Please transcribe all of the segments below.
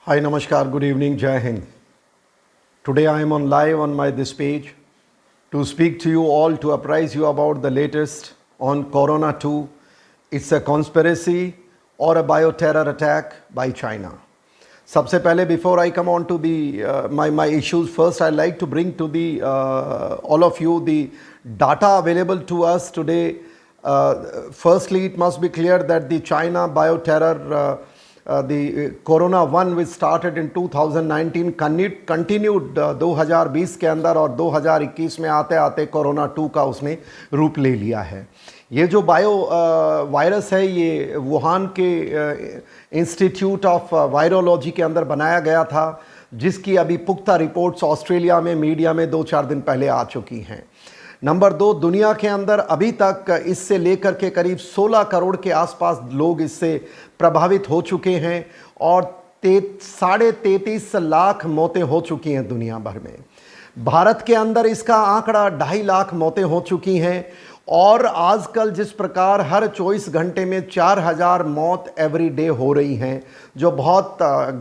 Hi, Namaskar, good evening, Jai Hind. Today I am on live on this page to speak to you all, to apprise you about the latest on Corona 2. It's a conspiracy or a bioterror attack by China. सबसे पहले, before I come on to the my issues, first I'd like to bring to the all of you the data available to us today. Firstly, it must be clear that the China bioterror, the Corona 1 which started in 2019 continued 2020 के अंदर और 2021 में आते आते corona 2 का उसने रूप ले लिया है। ये जो वायरस है ये वुहान के इंस्टीट्यूट ऑफ वायरोलॉजी के अंदर बनाया गया था, जिसकी अभी पुख्ता रिपोर्ट्स ऑस्ट्रेलिया में मीडिया में 2-4 दिन पहले आ चुकी हैं। नंबर 2, दुनिया के अंदर अभी तक इससे लेकर के करीब 16 करोड़ के आसपास लोग इससे प्रभावित हो चुके हैं और 33.5 लाख मौतें हो चुकी हैं दुनिया भर में। भारत के अंदर इसका आंकड़ा 2.5 लाख मौतें हो चुकी हैं और आजकल जिस प्रकार हर 24 घंटे में 4000 मौत एवरी डे हो रही हैं, जो बहुत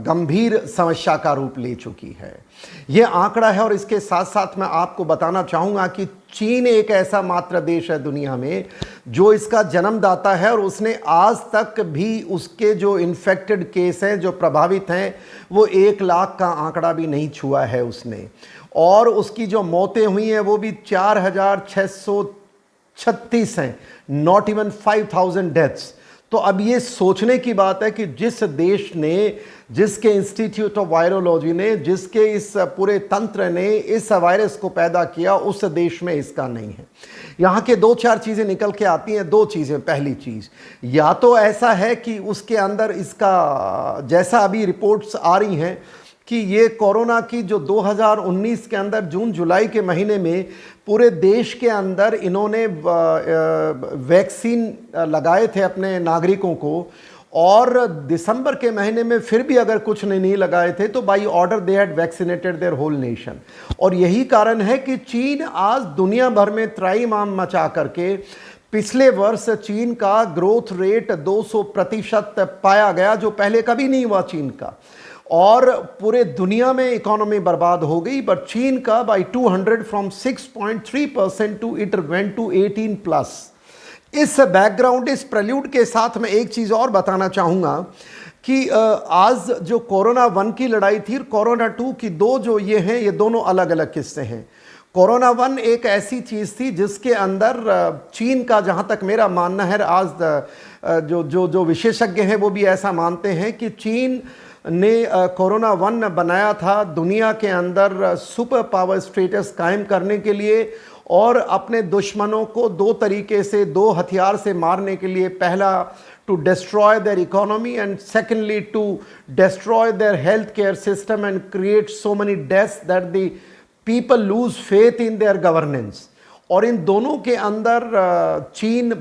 गंभीर समस्या का रूप ले चुकी है। ये आंकड़ा है और इसके साथ साथ मैं आपको बताना चाहूँगा कि चीन एक ऐसा मात्र देश है दुनिया में जो इसका जन्मदाता है और उसने आज तक भी उसके जो इन्फेक्टेड केस हैं, जो प्रभावित हैं, वो 1 लाख का आंकड़ा भी नहीं छुआ है उसने। और उसकी जो मौतें हुई हैं वो भी 4636 हैं, नॉट इवन 5000 डेथ्स। तो अब ये सोचने की बात है कि जिस देश ने, जिसके इंस्टीट्यूट ऑफ वायरोलॉजी ने, जिसके इस पूरे तंत्र ने इस वायरस को पैदा किया, उस देश में इसका नहीं है। यहाँ के 2-4 चीज़ें निकल के आती हैं। 2 चीज़ें, पहली चीज़, या तो ऐसा है कि उसके अंदर इसका, जैसा अभी रिपोर्ट्स आ रही हैं कि ये कोरोना की जो 2019 के अंदर जून जुलाई के महीने में पूरे देश के अंदर इन्होंने वैक्सीन लगाए थे अपने नागरिकों को, और दिसंबर के महीने में फिर भी अगर कुछ नहीं लगाए थे तो by order they had vaccinated their whole nation. और यही कारण है कि चीन आज दुनिया भर में त्राईमाम मचा करके, पिछले वर्ष चीन का ग्रोथ रेट 200% पाया गया, जो पहले कभी नहीं हुआ चीन का, और पूरे दुनिया में इकोनॉमी बर्बाद हो गई। बट चीन का by 200 from 6.3% to it went to 18+। इस बैकग्राउंड, इस प्रल्यूड के साथ मैं एक चीज़ और बताना चाहूँगा कि आज जो कोरोना 1 की लड़ाई थी, कोरोना 2 की, दो जो ये हैं, ये दोनों अलग अलग किस्से हैं। कोरोना 1 एक ऐसी चीज़ थी जिसके अंदर चीन का, जहाँ तक मेरा मानना है, आज जो विशेषज्ञ हैं वो भी ऐसा मानते हैं कि चीन ने कोरोना 1 बनाया था दुनिया के अंदर सुपर पावर स्टेटस कायम करने के लिए और अपने दुश्मनों को 2 तरीके से, 2 हथियार से मारने के लिए। पहला, to destroy their economy, and secondly to destroy their health care system and create so many deaths that the people lose faith in their governance. और इन दोनों के अंदर चीन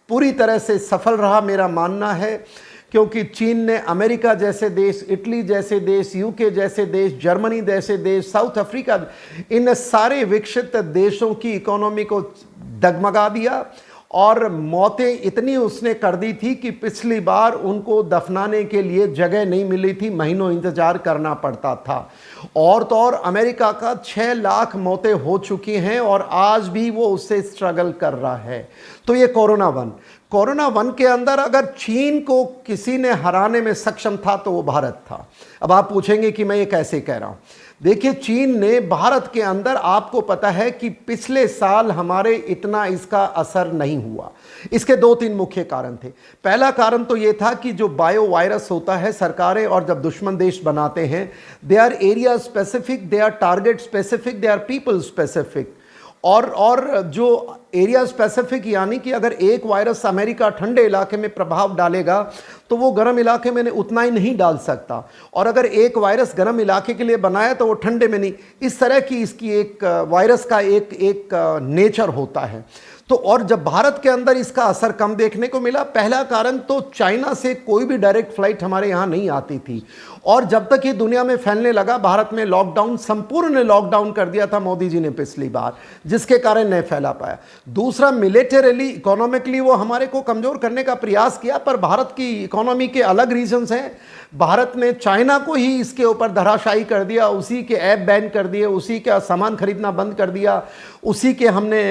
पूरी तरह से सफल रहा, मेरा मानना है, क्योंकि चीन ने अमेरिका जैसे देश, इटली जैसे देश, यूके जैसे देश, जर्मनी जैसे देश, साउथ अफ्रीका, इन सारे विकसित देशों की इकोनॉमी को डगमगा दिया और मौतें इतनी उसने कर दी थी कि पिछली बार उनको दफनाने के लिए जगह नहीं मिली थी, महीनों इंतजार करना पड़ता था। और तो और अमेरिका का 6 लाख मौतें हो चुकी हैं और आज भी वो उससे स्ट्रगल कर रहा है। तो ये कोरोना 1 के अंदर अगर चीन को किसी ने हराने में सक्षम था तो वो भारत था। अब आप पूछेंगे कि मैं ये कैसे कह रहा हूँ। देखिए, चीन ने भारत के अंदर, आपको पता है कि पिछले साल हमारे इतना इसका असर नहीं हुआ। इसके 2-3 मुख्य कारण थे। पहला कारण तो ये था कि जो बायो वायरस होता है, सरकारें और जब दुश्मन देश बनाते हैं, they are area specific, they are target specific, they are people specific. और जो एरिया स्पेसिफिक, यानी कि अगर एक वायरस अमेरिका ठंडे इलाके में प्रभाव डालेगा तो वो गर्म इलाके में उतना ही नहीं डाल सकता, और अगर एक वायरस गर्म इलाके के लिए बनाया तो वो ठंडे में नहीं। इस तरह की इसकी एक वायरस का एक नेचर होता है। तो और जब भारत के अंदर इसका असर कम देखने को मिला, पहला कारण तो चाइना से कोई भी डायरेक्ट फ्लाइट हमारे यहाँ नहीं आती थी, और जब तक ये दुनिया में फैलने लगा, भारत में लॉकडाउन, संपूर्ण लॉकडाउन कर दिया था मोदी जी ने पिछली बार, जिसके कारण नहीं फैला पाया। दूसरा, मिलिटरीली, इकोनॉमिकली वो हमारे को कमजोर करने का प्रयास किया, पर भारत की इकोनॉमी के अलग रीजंस हैं। भारत ने चाइना को ही इसके ऊपर धराशायी कर दिया, उसी के ऐप बैन कर दिए, उसी का सामान खरीदना बंद कर दिया, उसी के हमने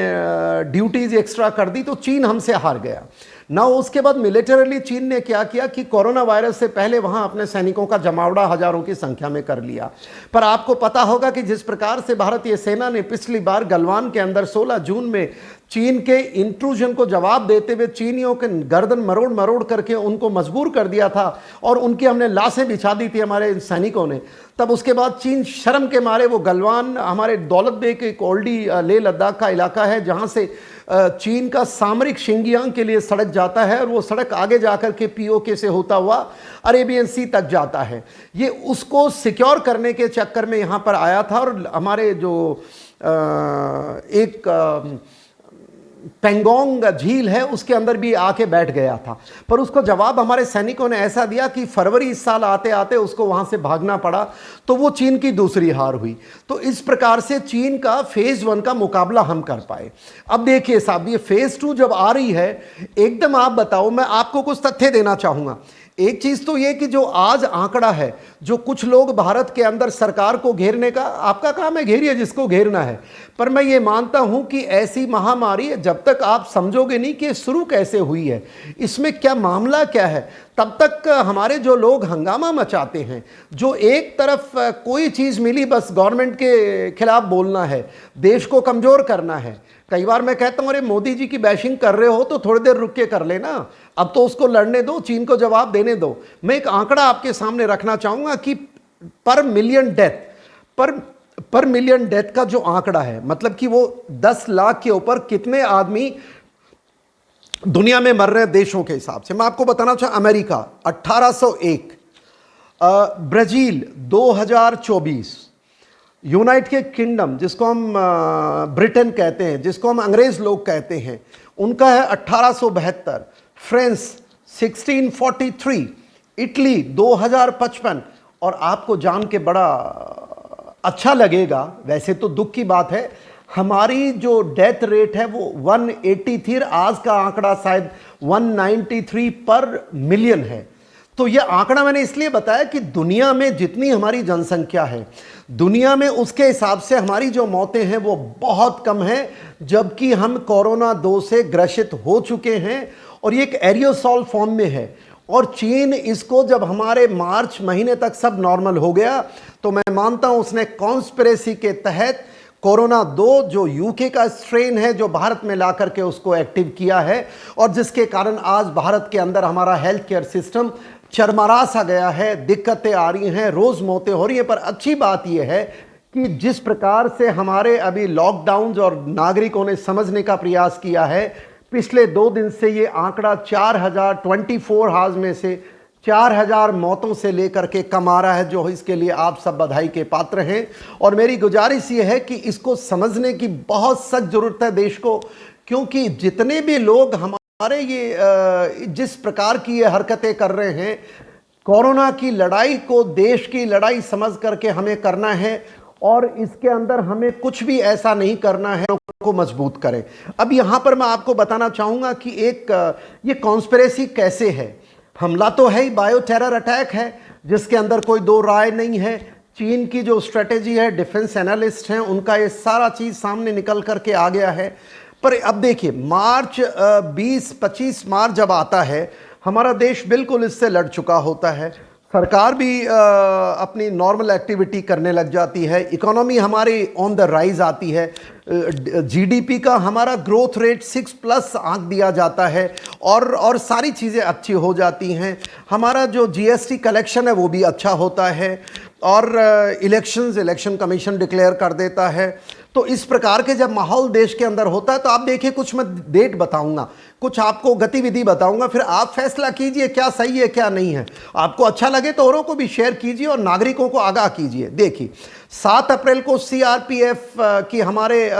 ड्यूटीज एक्स्ट्रा कर दी, तो चीन हमसे हार गया ना। उसके बाद मिलिटरीली चीन ने क्या किया कि कोरोना वायरस से पहले वहां अपने सैनिकों का जमावड़ा हजारों की संख्या में कर लिया। पर आपको पता होगा कि जिस प्रकार से भारतीय सेना ने पिछली बार गलवान के अंदर 16 जून में चीन के इंट्रूजन को जवाब देते हुए चीनियों के गर्दन मरोड़ मरोड़ करके उनको मजबूर कर दिया था और उनकी हमने लाशें बिछा दी थी हमारे सैनिकों ने, तब उसके बाद चीन शर्म के मारे वो गलवान, हमारे दौलत बेग एक ओल्डी लेह लद्दाख का इलाका है जहां से चीन का सामरिक शिंगियांग के लिए सड़क जाता है, और वो सड़क आगे जाकर के पीओके से होता हुआ अरेबियन सी तक जाता है। ये उसको सिक्योर करने के चक्कर में यहाँ पर आया था, और हमारे जो एक पेंगोंग झील है उसके अंदर भी आके बैठ गया था। पर उसको जवाब हमारे सैनिकों ने ऐसा दिया कि फरवरी इस साल आते आते उसको वहां से भागना पड़ा, तो वो चीन की दूसरी हार हुई। तो इस प्रकार से चीन का फेज 1 का मुकाबला हम कर पाए। अब देखिए साहब, ये फेज 2 जब आ रही है, एकदम आप बताओ, मैं आपको कुछ तथ्य देना चाहूंगा। एक चीज तो ये कि जो आज आंकड़ा है, जो कुछ लोग भारत के अंदर सरकार को घेरने का, आपका काम है घेरिए जिसको घेरना है, पर मैं ये मानता हूं कि ऐसी महामारी जब तक आप समझोगे नहीं कि शुरू कैसे हुई है, इसमें क्या मामला क्या है, तब तक हमारे जो लोग हंगामा मचाते हैं, जो एक तरफ कोई चीज मिली बस गवर्नमेंट के खिलाफ बोलना है, देश को कमजोर करना है। कई बार मैं कहता हूं, अरे मोदी जी की बैशिंग कर रहे हो तो थोड़ी देर रुक के कर लेना, अब तो उसको लड़ने दो, चीन को जवाब देने दो। मैं एक आंकड़ा आपके सामने रखना चाहूंगा कि पर मिलियन डेथ का जो आंकड़ा है, मतलब कि वो 10 लाख के ऊपर कितने आदमी दुनिया में मर रहे हैं देशों के हिसाब से। मैं आपको बताना चाहूँ, अमेरिका 1801, ब्राजील 2024, यूनाइटेड किंगडम जिसको हम ब्रिटेन कहते हैं, जिसको हम अंग्रेज लोग कहते हैं, उनका है 1872, फ्रांस 1643, इटली 2055, और आपको जान के बड़ा अच्छा लगेगा, वैसे तो दुख की बात है, हमारी जो डेथ रेट है वो 180 थी, आज का आंकड़ा शायद 193 पर मिलियन है। तो ये आंकड़ा मैंने इसलिए बताया कि दुनिया में जितनी हमारी जनसंख्या है, दुनिया में उसके हिसाब से हमारी जो मौतें हैं वो बहुत कम हैं, जबकि हम कोरोना 2 से ग्रसित हो चुके हैं, और ये एक एरियोसॉल फॉर्म में है। और चीन इसको जब हमारे मार्च महीने तक सब नॉर्मल हो गया, तो मैं मानता हूं उसने कॉन्स्पिरेसी के तहत कोरोना 2 जो यूके का स्ट्रेन है, जो भारत में ला करके उसको एक्टिव किया है, और जिसके कारण आज भारत के अंदर हमारा हेल्थ केयर सिस्टम चरमरा सा गया है, दिक्कतें आ रही हैं, रोज मौतें हो रही हैं। पर अच्छी बात यह है कि जिस प्रकार से हमारे अभी लॉकडाउन और नागरिकों ने समझने का प्रयास किया है, पिछले 2 दिन से ये आंकड़ा 4024 हाज में से 4000 मौतों से लेकर के कम आ रहा है, जो इसके लिए आप सब बधाई के पात्र हैं। और मेरी गुजारिश ये है कि इसको समझने की बहुत सख्त जरूरत है देश को, क्योंकि जितने भी लोग हमारे ये जिस प्रकार की ये हरकतें कर रहे हैं, कोरोना की लड़ाई को देश की लड़ाई समझ करके हमें करना है, और इसके अंदर हमें कुछ भी ऐसा नहीं करना है को मजबूत करें। अब यहां पर मैं आपको बताना चाहूंगा कि एक ये कॉन्स्पिरेसी कैसे है। हमला तो है ही, बायो टेरर अटैक है, जिसके अंदर कोई दो राय नहीं है। चीन की जो स्ट्रेटेजी है, डिफेंस एनालिस्ट हैं उनका ये सारा चीज सामने निकल करके आ गया है। पर अब देखिए, मार्च 20-25 मार्च जब आता है, हमारा देश बिल्कुल इससे लड़ चुका होता है, सरकार भी अपनी नॉर्मल एक्टिविटी करने लग जाती है, इकोनॉमी हमारी ऑन द राइज आती है, जीडीपी का हमारा ग्रोथ रेट 6+ आंक दिया जाता है, और सारी चीज़ें अच्छी हो जाती हैं। हमारा जो जीएसटी कलेक्शन है वो भी अच्छा होता है, और इलेक्शन कमीशन डिक्लेयर कर देता है। तो इस प्रकार के जब माहौल देश के अंदर होता है, तो आप देखिए, कुछ मैं डेट बताऊंगा, कुछ आपको गतिविधि बताऊंगा, फिर आप फैसला कीजिए क्या सही है क्या नहीं है। आपको अच्छा लगे तो औरों को भी शेयर कीजिए और नागरिकों को आगाह कीजिए। देखिए, 7 अप्रैल को सीआरपीएफ की हमारे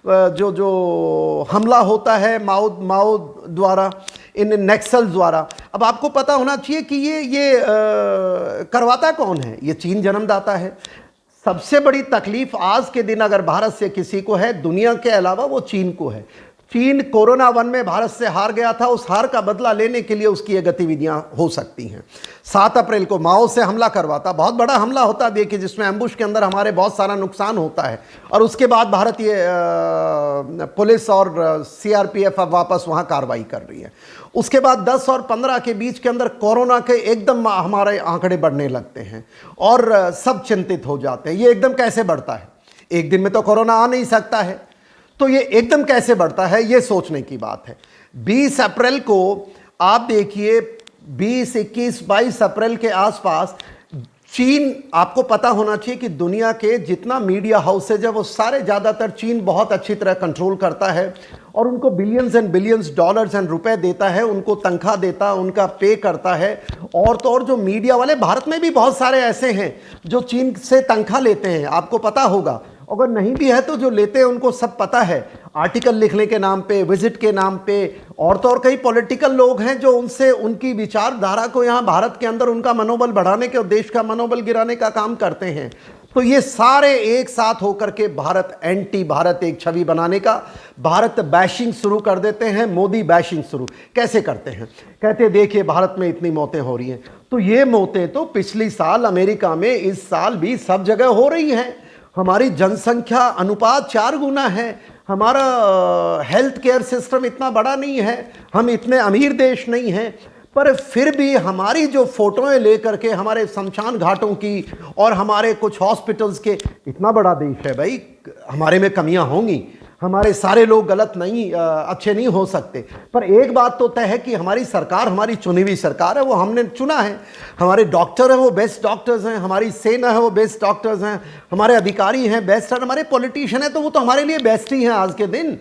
जो हमला होता है माओ द्वारा, इन नेक्सल्स द्वारा। अब आपको पता होना चाहिए कि ये करवाता कौन है? ये चीन जन्मदाता है। सबसे बड़ी तकलीफ आज के दिन अगर भारत से किसी को है दुनिया के अलावा, वो चीन को है। चीन कोरोना 1 में भारत से हार गया था, उस हार का बदला लेने के लिए उसकी ये गतिविधियां हो सकती हैं। 7 अप्रैल को माओ से हमला करवाता, बहुत बड़ा हमला होता देखिए, जिसमें एम्बुश के अंदर हमारे बहुत सारा नुकसान होता है, और उसके बाद भारतीय पुलिस और सीआरपीएफ अब वापस वहां कार्रवाई कर रही है। उसके बाद 10 और 15 के बीच के अंदर कोरोना के एकदम हमारे आंकड़े बढ़ने लगते हैं और सब चिंतित हो जाते हैं। ये एकदम कैसे बढ़ता है? एक दिन में तो कोरोना आ नहीं सकता है, तो ये एकदम कैसे बढ़ता है, ये सोचने की बात है। 20 अप्रैल को आप देखिए, 20, 21, 22 अप्रैल के आसपास चीन, आपको पता होना चाहिए कि दुनिया के जितना मीडिया हाउसेज है वो सारे ज़्यादातर चीन बहुत अच्छी तरह कंट्रोल करता है और उनको billions and billions dollars and रुपए देता है, उनको तनख्वाह देता है, उनका पे करता है। और तो और जो मीडिया वाले, भारत में भी बहुत सारे ऐसे हैं जो चीन से तनख्वाह लेते हैं, आपको पता होगा। अगर नहीं भी है तो जो लेते हैं उनको सब पता है, आर्टिकल लिखने के नाम पे, विजिट के नाम पे। और तो और कई पॉलिटिकल लोग हैं जो उनसे उनकी विचारधारा को यहाँ भारत के अंदर उनका मनोबल बढ़ाने के और देश का मनोबल गिराने का काम करते हैं। तो ये सारे एक साथ होकर के भारत एंटी भारत एक छवि बनाने का, भारत बैशिंग शुरू कर देते हैं। मोदी बैशिंग शुरू कैसे करते हैं? कहते देखिए भारत में इतनी मौतें हो रही हैं, तो ये मौतें तो पिछली साल अमेरिका में, इस साल भी सब जगह हो रही हैं। हमारी जनसंख्या अनुपात 4 गुना है, हमारा हेल्थ केयर सिस्टम इतना बड़ा नहीं है, हम इतने अमीर देश नहीं हैं, पर फिर भी हमारी जो फोटोएं लेकर के हमारे शमशान घाटों की और हमारे कुछ हॉस्पिटल्स के, इतना बड़ा देश है भाई, हमारे में कमियां होंगी, हमारे सारे लोग गलत नहीं, अच्छे नहीं हो सकते। पर एक बात तो तय है कि हमारी सरकार, हमारी चुनी हुई सरकार है, वो हमने चुना है, हमारे डॉक्टर हैं वो बेस्ट डॉक्टर्स हैं, हमारी सेना है वो बेस्ट डॉक्टर्स हैं, हमारे अधिकारी हैं बेस्ट हैं, हमारे पॉलिटिशियन हैं तो वो तो हमारे लिए बेस्ट ही हैं आज के दिन।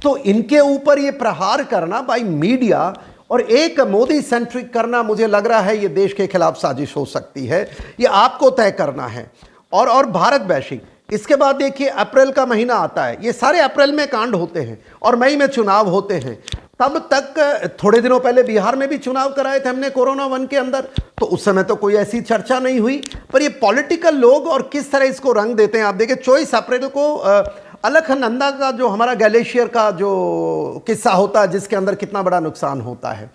तो इनके ऊपर ये प्रहार करना बाई मीडिया और एक मोदी सेंट्रिक करना, मुझे लग रहा है ये देश के खिलाफ साजिश हो सकती है, ये आपको तय करना है। और भारत बैशिंग, इसके बाद देखिए अप्रैल का महीना आता है, ये सारे अप्रैल में कांड होते हैं और मई में चुनाव होते हैं। तब तक थोड़े दिनों पहले बिहार में भी चुनाव कराए थे हमने कोरोना 1 के अंदर, तो उस समय तो कोई ऐसी चर्चा नहीं हुई। पर ये पॉलिटिकल लोग और किस तरह इसको रंग देते हैं आप देखिए। 24 अप्रैल को अलकनंदा का जो हमारा ग्लेशियर का जो किस्सा होता है, जिसके अंदर कितना बड़ा नुकसान होता है,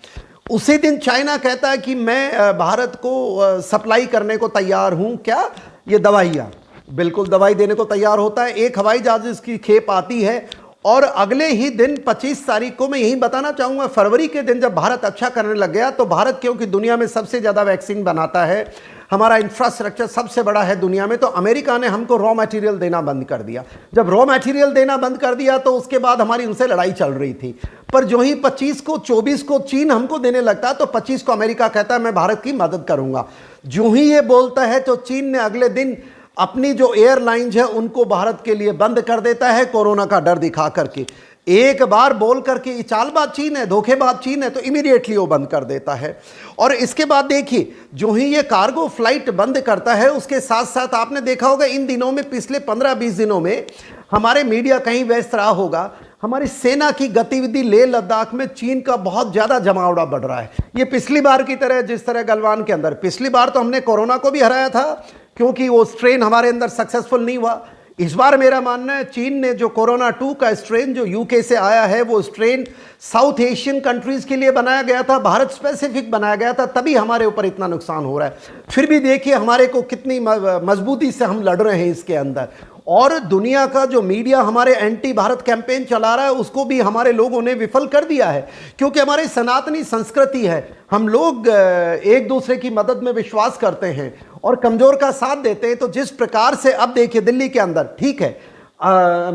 उसी दिन चाइना कहता है कि मैं भारत को सप्लाई करने को तैयार हूं। क्या? ये दवाइयाँ, बिल्कुल दवाई देने को तैयार होता है। एक हवाई जहाज इसकी खेप आती है और अगले ही दिन 25 तारीख को, मैं यही बताना चाहूँगा, फरवरी के दिन जब भारत अच्छा करने लग गया, तो भारत क्योंकि दुनिया में सबसे ज़्यादा वैक्सीन बनाता है, हमारा इंफ्रास्ट्रक्चर सबसे बड़ा है दुनिया में, तो अमेरिका ने हमको रॉ मटेरियल देना बंद कर दिया। जब रॉ मटेरियल देना बंद कर दिया तो उसके बाद हमारी उनसे लड़ाई चल रही थी। पर जो ही 25 को 24 को चीन हमको देने लगता, तो 25 को अमेरिका कहता है मैं भारत की मदद करूँगा। जो ही ये बोलता है तो चीन ने अगले दिन अपनी जो एयरलाइंस है उनको भारत के लिए बंद कर देता है, कोरोना का डर दिखा करके। एक बार बोल करके चालबाज चीन है, धोखेबाज चीन है, तो इमीडिएटली वो बंद कर देता है। और इसके बाद देखिए, जो ही ये कार्गो फ्लाइट बंद करता है, उसके साथ साथ आपने देखा होगा इन दिनों में, पिछले 15-20 दिनों में हमारे मीडिया कहीं व्यस्त रहा होगा, हमारी सेना की गतिविधि लेह लद्दाख में चीन का बहुत ज़्यादा जमावड़ा बढ़ रहा है। ये पिछली बार की तरह, जिस तरह गलवान के अंदर, पिछली बार तो हमने कोरोना को भी हराया था क्योंकि वो स्ट्रेन हमारे अंदर सक्सेसफुल नहीं हुआ। इस बार मेरा मानना है चीन ने जो कोरोना 2 का स्ट्रेन जो यूके से आया है, वो स्ट्रेन साउथ एशियन कंट्रीज के लिए बनाया गया था, भारत स्पेसिफिक बनाया गया था, तभी हमारे ऊपर इतना नुकसान हो रहा है। फिर भी देखिए हमारे को कितनी मजबूती से हम लड़ रहे हैं इसके अंदर। और दुनिया का जो मीडिया हमारे एंटी भारत कैंपेन चला रहा है, उसको भी हमारे लोगों ने विफल कर दिया है, क्योंकि हमारी सनातनी संस्कृति है, हम लोग एक दूसरे की मदद में विश्वास करते हैं और कमजोर का साथ देते हैं। तो जिस प्रकार से अब देखिए दिल्ली के अंदर, ठीक है,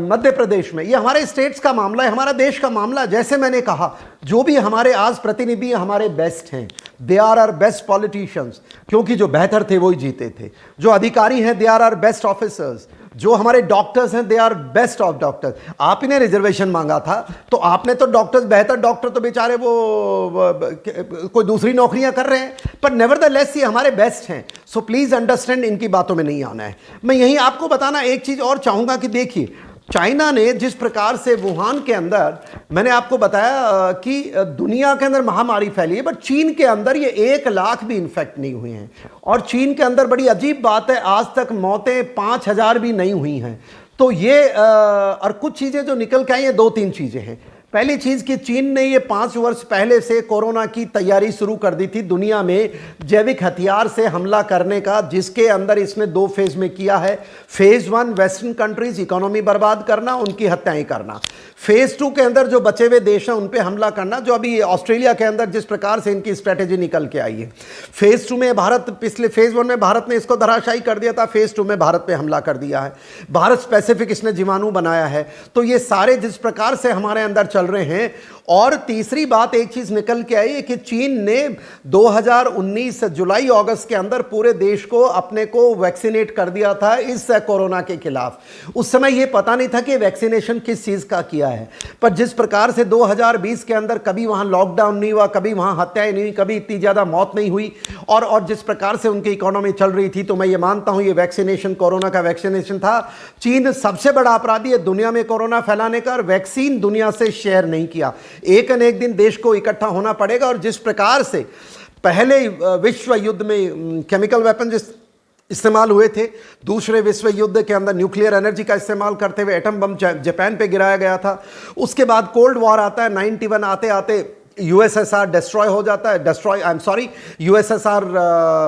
मध्य प्रदेश में, ये हमारे स्टेट्स का मामला है, हमारा देश का मामला। जैसे मैंने कहा, जो भी हमारे आज प्रतिनिधि हमारे बेस्ट हैं, they are our best politicians, क्योंकि जो बेहतर थे वही जीते थे। जो अधिकारी हैं, they are our best officers. जो हमारे डॉक्टर्स हैं, they are best of doctors. आप ही ने रिजर्वेशन मांगा था, तो आपने तो डॉक्टर्स, बेहतर डॉक्टर तो बेचारे वो कोई दूसरी नौकरियां कर रहे हैं, पर नेवरदलेस ये हमारे बेस्ट हैं। सो प्लीज अंडरस्टैंड, इनकी बातों में नहीं आना है। मैं यही आपको बताना एक चीज और चाहूंगा कि देखिए, चाइना ने जिस प्रकार से वुहान के अंदर, मैंने आपको बताया कि दुनिया के अंदर महामारी फैली है, बट चीन के अंदर ये 1 लाख भी इन्फेक्ट नहीं हुए हैं। और चीन के अंदर बड़ी अजीब बात है, आज तक मौतें 5,000 भी नहीं हुई हैं। तो ये और कुछ चीज़ें जो निकल के आई हैं, 2-3 चीज़ें हैं। पहली चीज कि चीन ने ये 5 वर्ष पहले से कोरोना की तैयारी शुरू कर दी थी, दुनिया में जैविक हथियार से हमला करने का, जिसके अंदर इसने 2 फेज में किया है। फेज 1 वेस्टर्न कंट्रीज, इकोनॉमी बर्बाद करना, उनकी हत्याएं करना। फेज 2 के अंदर जो बचे हुए देश हैं उन पे हमला करना, जो अभी ऑस्ट्रेलिया के अंदर जिस प्रकार से इनकी स्ट्रेटेजी निकल के आई है। फेज 2 में भारत, पिछले फेज 1 में भारत ने इसको धराशायी कर दिया था, फेज 2 में भारत पे हमला कर दिया है। भारत स्पेसिफिक इसने जीवाणु बनाया है। तो ये सारे जिस प्रकार से हमारे अंदर चल रहे हैं। और तीसरी बात, एक चीज निकल के आई है कि चीन ने 2019 जुलाई अगस्त के अंदर पूरे देश को अपने को वैक्सीनेट कर दिया था इस कोरोना के खिलाफ। उस समय यह पता नहीं था कि वैक्सीनेशन किस चीज का किया है, पर जिस प्रकार से 2020 के अंदर कभी वहां लॉकडाउन नहीं हुआ, कभी वहां हत्याएं नहीं हुई, कभी इतनी ज्यादा मौत नहीं हुई, और जिस प्रकार से उनकी इकोनॉमी चल रही थी, तो मैं ये मानता हूं ये वैक्सीनेशन, कोरोना का वैक्सीनेशन था। चीन सबसे बड़ा अपराधी है दुनिया में कोरोना फैलाने का, और वैक्सीन दुनिया से शेयर नहीं किया। एक न एक दिन देश को इकट्ठा होना पड़ेगा। और जिस प्रकार से पहले विश्व युद्ध में केमिकल वेपन इस्तेमाल हुए थे, दूसरे विश्व युद्ध के अंदर न्यूक्लियर एनर्जी का इस्तेमाल करते हुए एटम बम जापान पे गिराया गया था। उसके बाद कोल्ड वॉर आता है, 91 आते आते यूएसएसआर डिस्ट्रॉय हो जाता है, यूएसएसआर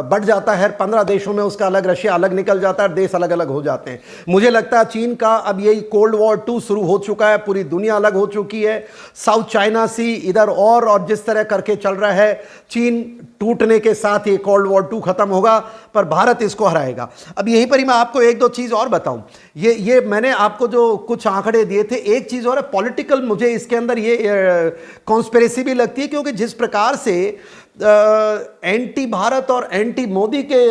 बढ़ जाता है 15 देशों में, उसका अलग, रशिया अलग निकल जाता है, देश अलग अलग हो जाते हैं। मुझे लगता है चीन का अब यही कोल्ड वॉर 2 शुरू हो चुका है, पूरी दुनिया अलग हो चुकी है। साउथ चाइना सी इधर और जिस तरह करके चल रहा है, चीन टूटने के साथ ही कोल्ड वॉर 2 खत्म होगा, पर भारत इसको हराएगा। अब यहीं पर ही मैं आपको 1-2 चीज और बताऊं। ये मैंने आपको जो कुछ आंकड़े दिए थे, एक चीज और है पॉलिटिकल, मुझे इसके अंदर ये कॉन्स्पिरेसी भी लगती है, क्योंकि जिस प्रकार से एंटी भारत और एंटी मोदी के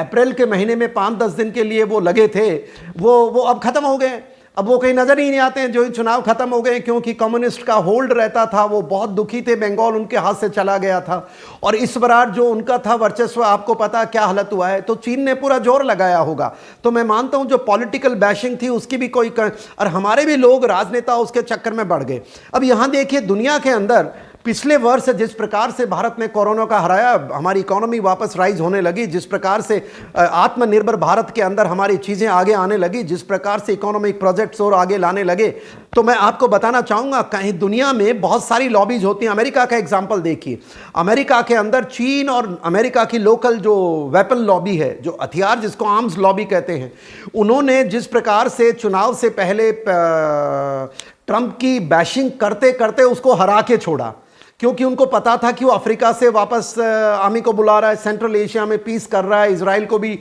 अप्रैल के महीने में 5-10 दिन के लिए वो लगे थे, वो अब खत्म हो गए। अब वो कहीं नजर ही नहीं आते हैं। जो चुनाव खत्म हो गए, क्योंकि कम्युनिस्ट का होल्ड रहता था, वो बहुत दुखी थे, बंगाल उनके हाथ से चला गया था, और इस बार जो उनका था वर्चस्व, आपको पता क्या हालत हुआ है। तो चीन ने पूरा जोर लगाया होगा। तो मैं मानता हूं जो पॉलिटिकल बैशिंग थी उसकी भी और हमारे भी लोग, राजनेता उसके चक्कर में बढ़ गए। अब यहां देखिए, दुनिया के अंदर पिछले वर्ष जिस प्रकार से भारत ने कोरोना का हराया, हमारी इकोनॉमी वापस राइज होने लगी, जिस प्रकार से आत्मनिर्भर भारत के अंदर हमारी चीजें आगे आने लगी, जिस प्रकार से इकोनॉमिक प्रोजेक्ट्स और आगे लाने लगे, तो मैं आपको बताना चाहूंगा, कहीं दुनिया में बहुत सारी लॉबीज होती हैं। अमेरिका का एग्जांपल देखिए, अमेरिका के अंदर चीन और अमेरिका की लोकल जो वेपन लॉबी है, जो हथियार जिसको आर्म्स लॉबी कहते हैं, उन्होंने जिस प्रकार से चुनाव से पहले ट्रंप की बैशिंग करते करते उसको हरा के छोड़ा, क्योंकि उनको पता था कि वो अफ्रीका से वापस आर्मी को बुला रहा है, सेंट्रल एशिया में पीस कर रहा है, इजराइल को भी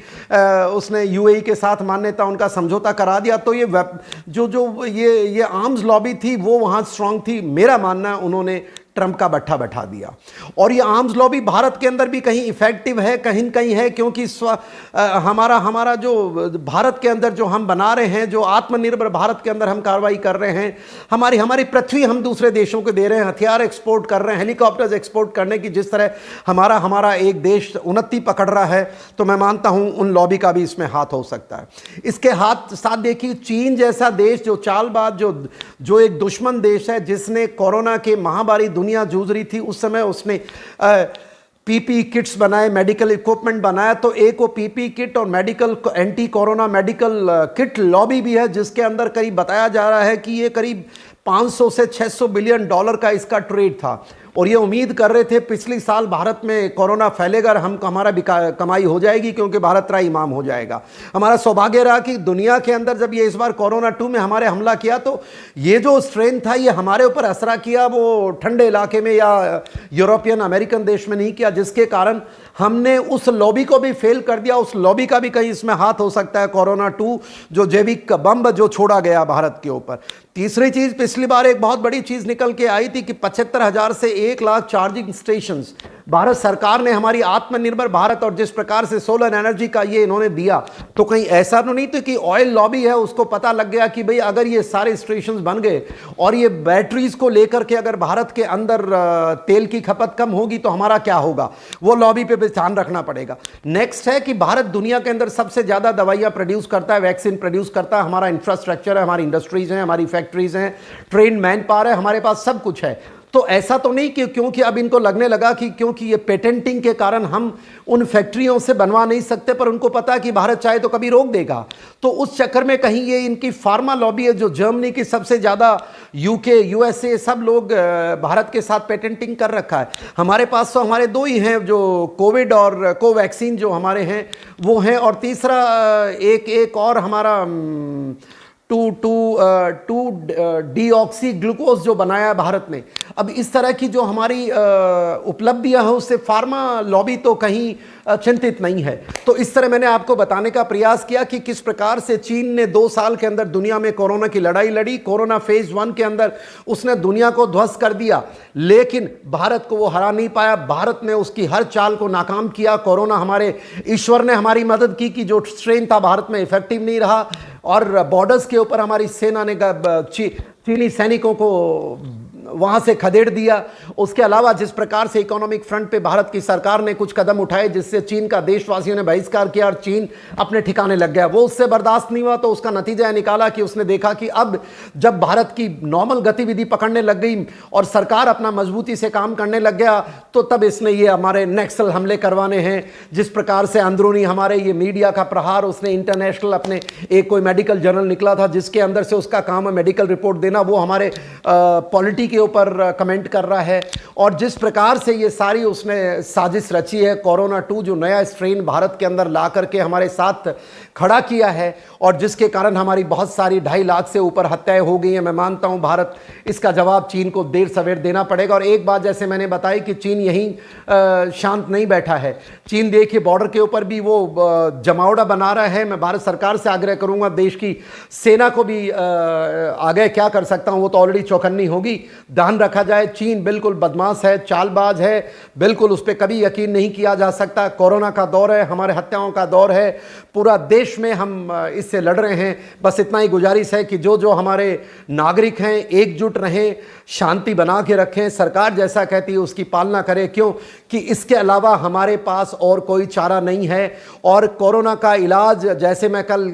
उसने यूएई के साथ मान्यता, उनका समझौता करा दिया। तो ये ये आर्म्स लॉबी थी, वो वहाँ स्ट्रांग थी। मेरा मानना है उन्होंने ट्रंप का बट्ठा बैठा दिया। और ये आर्म्स लॉबी भारत के अंदर भी कहीं इफेक्टिव है, कहीं कहीं है, क्योंकि हमारा जो भारत के अंदर जो हम बना रहे हैं, जो आत्मनिर्भर भारत के अंदर हम कार्रवाई कर रहे हैं, हमारी पृथ्वी हम दूसरे देशों को दे रहे हैं, हथियार एक्सपोर्ट कर रहे हैं, हेलीकॉप्टर्स एक्सपोर्ट करने की जिस तरह हमारा एक देश उन्नति पकड़ रहा है, तो मैं मानता हूं उन लॉबी का भी इसमें हाथ हो सकता है। इसके हाथ साथ देखिए, चीन जैसा देश जो चालबाज, जो एक दुश्मन देश है, जिसने कोरोना के महामारी दुनिया जूझ रही थी, उस समय उसने पीपी किट्स बनाए, मेडिकल इक्विपमेंट बनाया। तो एक वो पीपी किट और medical anti corona medical kit lobby भी है, जिसके अंदर करीब बताया जा रहा है कि ये करीब 500 से 600 बिलियन डॉलर का इसका ट्रेड था। और ये उम्मीद कर रहे थे पिछले साल भारत में कोरोना फैलेगा, हमारा कमाई हो जाएगी, क्योंकि भारत रा इमाम हो जाएगा। हमारा सौभाग्य रहा कि दुनिया के अंदर जब ये इस बार कोरोना 2 में हमारे हमला किया, तो ये जो स्ट्रेन था ये हमारे ऊपर असरा किया, वो ठंडे इलाके में या यूरोपियन अमेरिकन देश में नहीं किया, जिसके कारण हमने उस लॉबी को भी फेल कर दिया। उस लॉबी का भी कहीं इसमें हाथ हो सकता है, कोरोना 2 जो जैविक बम जो छोड़ा गया भारत के ऊपर। तीसरी चीज, पिछली बार एक बहुत बड़ी चीज निकल के आई थी कि 75,000 से 1 लाख चार्जिंग स्टेशंस भारत सरकार ने हमारी आत्मनिर्भर भारत और जिस प्रकार से सोलर एनर्जी का ये इन्होंने दिया, तो कहीं ऐसा तो नहीं था कि ऑयल लॉबी है उसको पता लग गया कि भाई अगर ये सारे स्टेशंस बन गए और ये बैटरीज को लेकर के अगर भारत के अंदर तेल की खपत कम होगी तो हमारा क्या होगा, वो लॉबी पे भी ध्यान रखना पड़ेगा। नेक्स्ट है कि भारत दुनिया के अंदर सबसे ज्यादा दवाइयां प्रोड्यूस करता है, वैक्सीन प्रोड्यूस करता है, हमारा इंफ्रास्ट्रक्चर है, हमारी इंडस्ट्रीज हैं, हमारी फैक्ट्रीज हैं, ट्रेन मैन पावर है, हमारे पास सब कुछ है। तो ऐसा तो नहीं कि क्योंकि अब इनको लगने लगा कि क्योंकि ये पेटेंटिंग के कारण हम उन फैक्ट्रियों से बनवा नहीं सकते, पर उनको पता कि भारत चाहे तो कभी रोक देगा, तो उस चक्कर में कहीं ये इनकी फार्मा लॉबी है जो जर्मनी की सबसे ज़्यादा, यूके, यूएसए सब लोग भारत के साथ पेटेंटिंग कर रखा है। हमारे पास तो हमारे दो ही हैं जो कोविड और कोवैक्सीन जो हमारे हैं वो हैं, और तीसरा एक और हमारा टू डीऑक्सी ग्लूकोज जो बनाया है भारत ने। अब इस तरह की जो हमारी उपलब्धियां हैं उससे फार्मा लॉबी तो कहीं चिंतित नहीं है। तो इस तरह मैंने आपको बताने का प्रयास किया कि किस प्रकार से चीन ने 2 साल के अंदर दुनिया में कोरोना की लड़ाई लड़ी, कोरोना फेज 1 के अंदर उसने दुनिया को ध्वस्त कर दिया, लेकिन भारत को वो हरा नहीं पाया। भारत ने उसकी हर चाल को नाकाम किया। कोरोना हमारे ईश्वर ने हमारी मदद की कि जो स्ट्रेन था भारत में इफेक्टिव नहीं रहा, और बॉर्डर्स के ऊपर हमारी सेना ने चीनी सैनिकों को वहां से खदेड़ दिया। उसके अलावा जिस प्रकार से इकोनॉमिक फ्रंट पे भारत की सरकार ने कुछ कदम उठाए जिससे चीन का देशवासियों ने बहिष्कार किया और चीन अपने ठिकाने लग गया, वो उससे बर्दाश्त नहीं हुआ, तो उसका नतीजा यह निकाला कि उसने देखा कि अब जब भारत की नॉर्मल गतिविधि पकड़ने लग गई और सरकार अपना मजबूती से काम करने लग गया, तो तब इसने ये हमारे नक्सल हमले करवाने हैं। जिस प्रकार से अंदरूनी हमारे ये मीडिया का प्रहार, उसने इंटरनेशनल अपने एक कोई मेडिकल जर्नल निकला था जिसके अंदर से उसका काम है मेडिकल रिपोर्ट देना, वो हमारे पॉलिटी के ऊपर कमेंट कर रहा है। और जिस प्रकार से ये सारी उसने साजिश रची है, कोरोना 2 जो नया स्ट्रेन भारत के अंदर ला करके हमारे साथ खड़ा किया है और जिसके कारण हमारी बहुत सारी 2.5 लाख से ऊपर हत्याएं हो गई हैं। मैं मानता हूं भारत इसका जवाब चीन को देर सवेर देना पड़ेगा। और एक बात जैसे मैंने बताई कि चीन यहीं शांत नहीं बैठा है। चीन देखिए बॉर्डर के ऊपर भी वो जमावड़ा बना रहा है। मैं भारत सरकार से आग्रह करूंगा, देश की सेना को भी आगे क्या कर सकता हूं, वो तो ऑलरेडी चौकन्नी होगी, ध्यान रखा जाए। चीन बिल्कुल बदमाश है, चालबाज है, बिल्कुल उस पर कभी यकीन नहीं किया जा सकता। कोरोना का दौर है, हमारे हत्याओं का दौर है, पूरा देश में हम इससे लड़ रहे हैं। बस इतना ही गुजारिश है कि जो हमारे नागरिक हैं एकजुट रहें, शांति बना के रखें, सरकार जैसा कहती है उसकी पालना करें, क्यों कि इसके अलावा हमारे पास और कोई चारा नहीं है। और कोरोना का इलाज, जैसे मैं कल,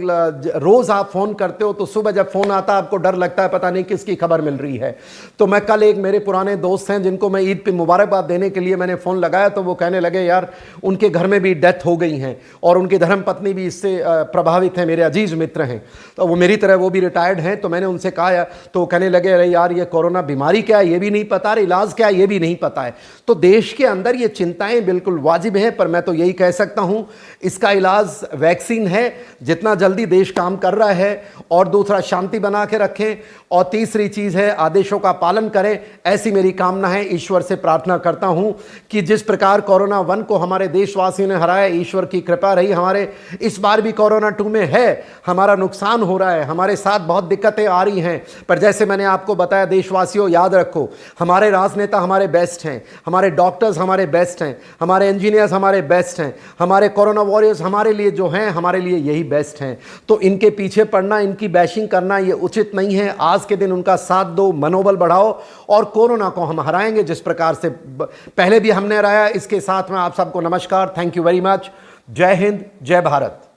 रोज आप फोन करते हो तो सुबह जब फोन आता है आपको डर लगता है पता नहीं किसकी खबर मिल रही है। तो मैं कल एक मेरे पुराने दोस्त हैं जिनको मैं ईद पे मुबारकबाद देने के लिए मैंने फ़ोन लगाया, तो वो कहने लगे यार उनके घर में भी डेथ हो गई हैं और उनकी धर्मपत्नी भी इससे प्रभावित है, मेरे अजीज मित्र हैं, तो वो मेरी तरह वो भी रिटायर्ड हैं। तो मैंने उनसे कहा, तो कहने लगे अरे यार ये कोरोना बीमारी क्या है ये भी नहीं पता, इलाज क्या है ये भी नहीं पता है। तो देश के अंदर ये चिंताएं बिल्कुल वाजिब है, पर मैं तो यही कह सकता हूं इसका इलाज वैक्सीन है, जितना जल्दी देश काम कर रहा है। और दूसरा, शांति बना के रखें, और तीसरी चीज है आदेशों का पालन करें, ऐसी मेरी कामना है। ईश्वर से प्रार्थना करता हूं कि जिस प्रकार कोरोना 1 को हमारे देशवासियों ने हराया, ईश्वर की कृपा रही हमारे इस बार भी कोरोना 2 में है, हमारा नुकसान हो रहा है, हमारे साथ बहुत दिक्कतें आ रही हैं, पर जैसे मैंने आपको बताया देशवासियों याद रखो, हमारे राजनेता हमारे बेस्ट हैं, हमारे डॉक्टर्स हमारे बेस्ट हैं, हमारे इंजीनियर्स हमारे बेस्ट हैं, हमारे कोरोना वॉरियर्स हमारे लिए जो हैं हमारे लिए यही बेस्ट हैं। तो इनके पीछे पड़ना, इनकी बैशिंग करना ये उचित नहीं है। आज के दिन उनका साथ दो, मनोबल बढ़ाओ और कोरोना को हम हराएंगे जिस प्रकार से पहले भी हमने हराया। इसके साथ में आप सबको नमस्कार, थैंक यू वेरी मच, जय हिंद, जय भारत।